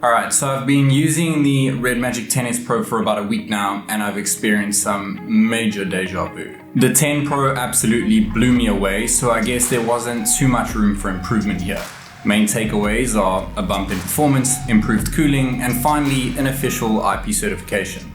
Alright, so I've been using the REDMAGIC 10S Pro for about a week now, and I've experienced some major deja vu. The 10 Pro absolutely blew me away, so I guess there wasn't too much room for improvement here. Main takeaways are a bump in performance, improved cooling, and finally an official IP certification.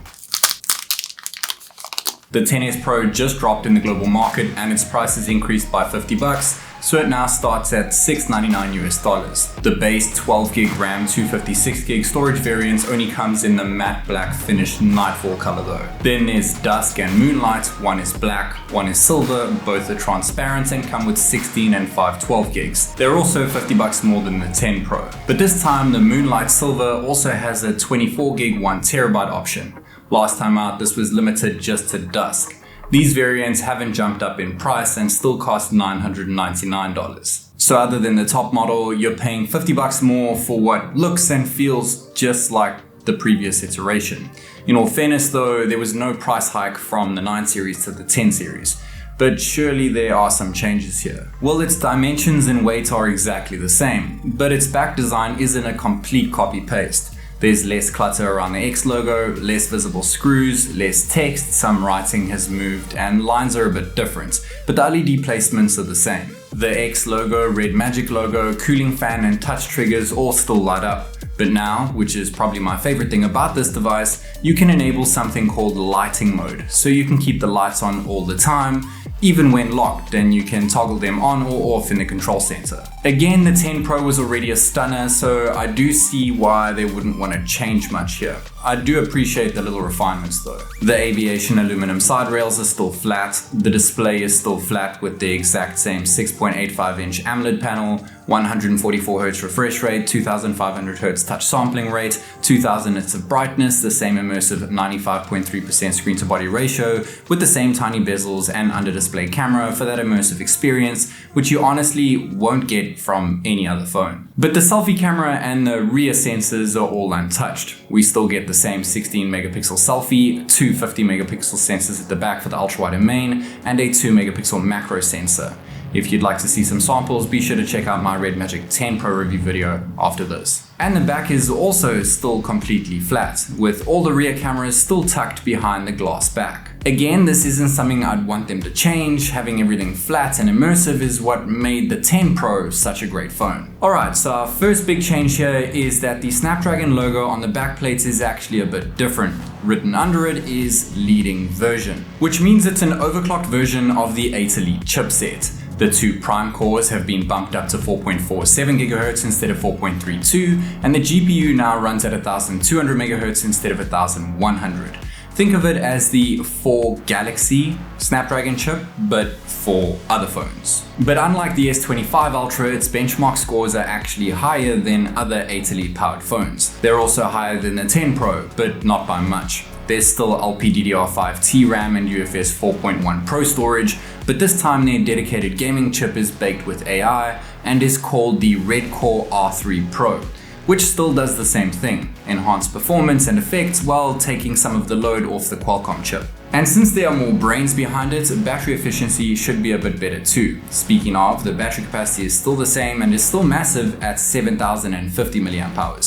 The 10S Pro just dropped in the global market and its price has increased by $50, so it now starts at $699 US. The base 12GB RAM 256GB storage variant only comes in the matte black finished Nightfall color though. Then there's Dusk and Moonlight, one is black, one is silver, both are transparent and come with 16 and 512GB. They're also $50 more than the 10 Pro. But this time the Moonlight Silver also has a 24GB 1TB option. Last time out this was limited just to Dusk. These variants haven't jumped up in price and still cost $999. So other than the top model, you're paying $50 more for what looks and feels just like the previous iteration. In all fairness though, there was no price hike from the 9 series to the 10 series. But surely there are some changes here. Well, its dimensions and weight are exactly the same, but its back design isn't a complete copy-paste. There's less clutter around the X logo, less visible screws, less text, some writing has moved, and lines are a bit different, but the LED placements are the same. The X logo, REDMAGIC logo, cooling fan and touch triggers all still light up. But now, which is probably my favorite thing about this device, you can enable something called lighting mode, so you can keep the lights on all the time, even when locked, and you can toggle them on or off in the control center. Again, the 10 Pro was already a stunner, so I do see why they wouldn't want to change much here. I do appreciate the little refinements though. The aviation aluminum side rails are still flat, the display is still flat with the exact same 6.85-inch AMOLED panel, 144Hz refresh rate, 2500Hz touch sampling rate, 2000 nits of brightness, the same immersive 95.3% screen to body ratio, with the same tiny bezels and under display camera for that immersive experience, which you honestly won't get from any other phone. But the selfie camera and the rear sensors are all untouched. We still get the same 16 megapixel selfie, two 50 megapixel sensors at the back for the ultra wide and main, and a 2 megapixel macro sensor. If you'd like to see some samples, be sure to check out my REDMAGIC 10 Pro review video after this. And the back is also still completely flat, with all the rear cameras still tucked behind the glass back. Again, this isn't something I'd want them to change. Having everything flat and immersive is what made the 10 Pro such a great phone. Alright, so our first big change here is that the Snapdragon logo on the back plates is actually a bit different. Written under it is leading version, which means it's an overclocked version of the 8 Elite chipset. The two prime cores have been bumped up to 4.47 GHz instead of 4.32, and the GPU now runs at 1200 MHz instead of 1100. Think of it as the 4 Galaxy Snapdragon chip, but for other phones. But unlike the S25 Ultra, its benchmark scores are actually higher than other 8 Elite powered phones. They're also higher than the 10 Pro, but not by much. There's still LPDDR5 RAM and UFS 4.1 Pro storage, but this time their dedicated gaming chip is baked with AI and is called the Red-Core R3 Pro, which still does the same thing, enhance performance and effects while taking some of the load off the Qualcomm chip. And since there are more brains behind it, battery efficiency should be a bit better too. Speaking of, the battery capacity is still the same and is still massive at 7050 mAh.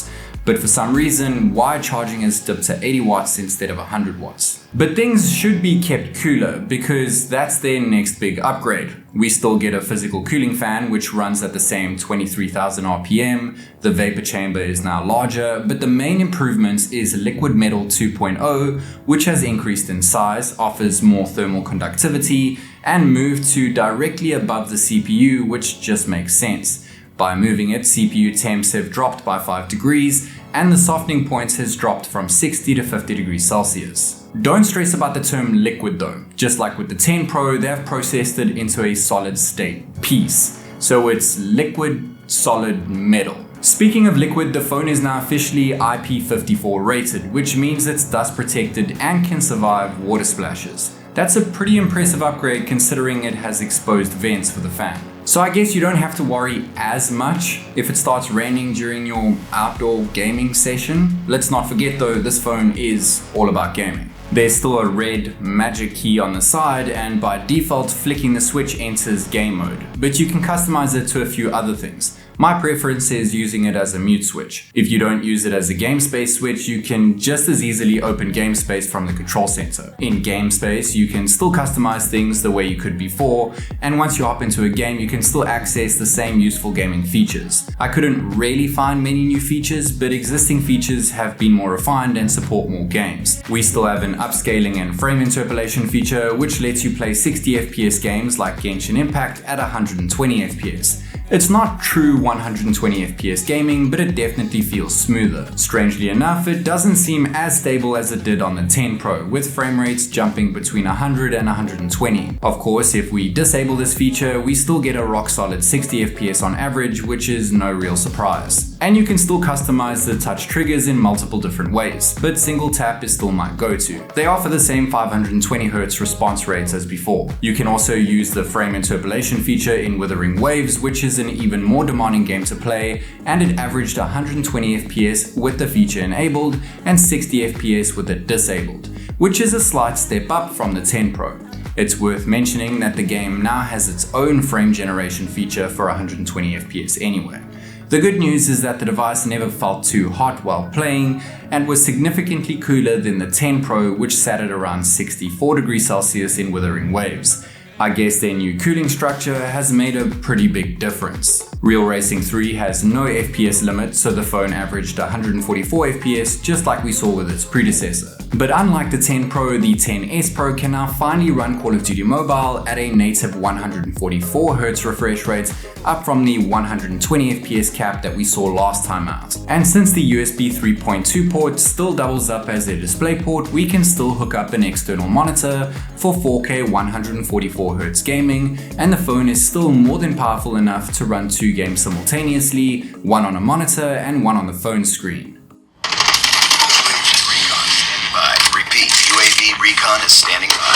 But for some reason, wired charging has dipped to 80 watts instead of 100 watts. But things should be kept cooler because that's their next big upgrade. We still get a physical cooling fan which runs at the same 23,000 RPM, the vapor chamber is now larger, but the main improvement is Liquid Metal 2.0, which has increased in size, offers more thermal conductivity, and moved to directly above the CPU, which just makes sense. By moving it, CPU temps have dropped by 5 degrees, and the softening point has dropped from 60 to 50 degrees Celsius. Don't stress about the term liquid though. Just like with the 10 Pro, they have processed it into a solid state piece. So it's liquid solid metal. Speaking of liquid, the phone is now officially IP54 rated, which means it's dust protected and can survive water splashes. That's a pretty impressive upgrade considering it has exposed vents for the fan. So I guess you don't have to worry as much if it starts raining during your outdoor gaming session. Let's not forget though, this phone is all about gaming. There's still a red magic key on the side, and by default flicking the switch enters game mode, but you can customize it to a few other things, My preference is using it as a mute switch. If you don't use it as a game space switch, you can just as easily open game space from the control center. In game space, you can still customize things the way you could before, and once you hop into a game, you can still access the same useful gaming features. I couldn't really find many new features, but existing features have been more refined and support more games. We still have an upscaling and frame interpolation feature, which lets you play 60 FPS games like Genshin Impact at 120 FPS. It's not true 120 FPS gaming, but it definitely feels smoother. Strangely enough, it doesn't seem as stable as it did on the 10 Pro, with frame rates jumping between 100 and 120. Of course, if we disable this feature, we still get a rock solid 60 FPS on average, which is no real surprise. And you can still customize the touch triggers in multiple different ways, but single tap is still my go-to. They offer the same 520Hz response rates as before. You can also use the frame interpolation feature in Withering Waves, which is an even more demanding game to play, and it averaged 120 FPS with the feature enabled and 60 FPS with it disabled, which is a slight step up from the 10 Pro. It's worth mentioning that the game now has its own frame generation feature for 120 FPS anyway. The good news is that the device never felt too hot while playing and was significantly cooler than the 10 Pro, which sat at around 64 degrees Celsius in Withering Waves. I guess their new cooling structure has made a pretty big difference. Real Racing 3 has no FPS limit, so the phone averaged 144 FPS just like we saw with its predecessor. But unlike the 10 Pro, the 10S Pro can now finally run Call of Duty Mobile at a native 144Hz refresh rate, up from the 120 FPS cap that we saw last time out. And since the USB 3.2 port still doubles up as a display port, we can still hook up an external monitor for 4K 144Hz gaming, and the phone is still more than powerful enough to run two games simultaneously, one on a monitor and one on the phone screen. Recon standing by. Repeat, UAV recon is standing by.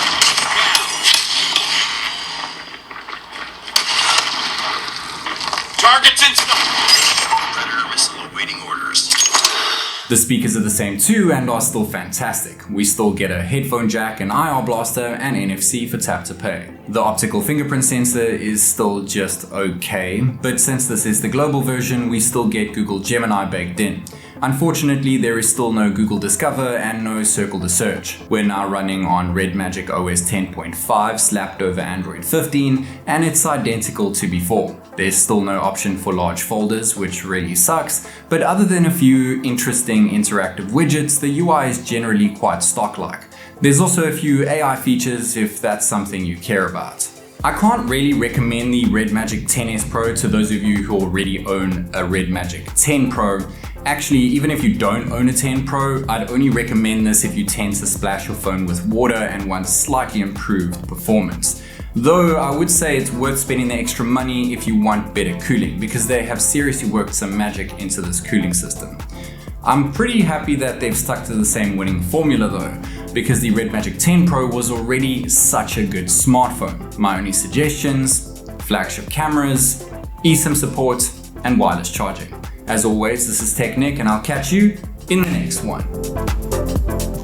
Targets in stock. Predator missile awaiting orders. The speakers are the same too and are still fantastic. We still get a headphone jack, an IR blaster, and NFC for tap to pay. The optical fingerprint sensor is still just okay, but since this is the global version, we still get Google Gemini baked in. Unfortunately, there is still no Google Discover and no Circle to Search. We're now running on REDMAGIC OS 10.5 slapped over Android 15, and it's identical to before. There's still no option for large folders, which really sucks, but other than a few interesting interactive widgets, the UI is generally quite stock-like. There's also a few AI features if that's something you care about. I can't really recommend the REDMAGIC 10S Pro to those of you who already own a REDMAGIC 10 Pro. Actually, even if you don't own a 10 Pro, I'd only recommend this if you tend to splash your phone with water and want slightly improved performance. Though I would say it's worth spending the extra money if you want better cooling, because they have seriously worked some magic into this cooling system. I'm pretty happy that they've stuck to the same winning formula though, because the REDMAGIC 10 Pro was already such a good smartphone. My only suggestions: flagship cameras, eSIM support, and wireless charging. As always, this is TechNick, and I'll catch you in the next one.